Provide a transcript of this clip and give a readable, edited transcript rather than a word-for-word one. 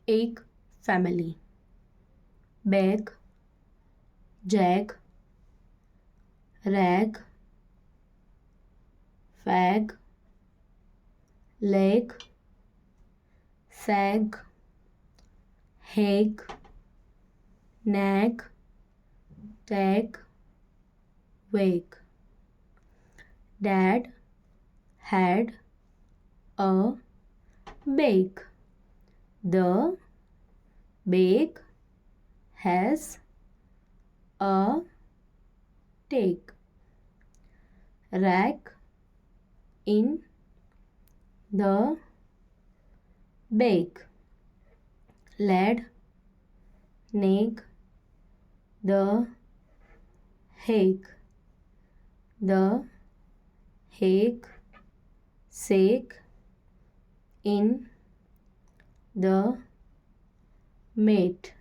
एक family. Bag, jag, rag, fag, leg, sag, hag, nag, tag, wag. Dad had a bag. The bag has a tag. Rack in the bag. Lad, nag, the hag. The hag, sag, in the mate.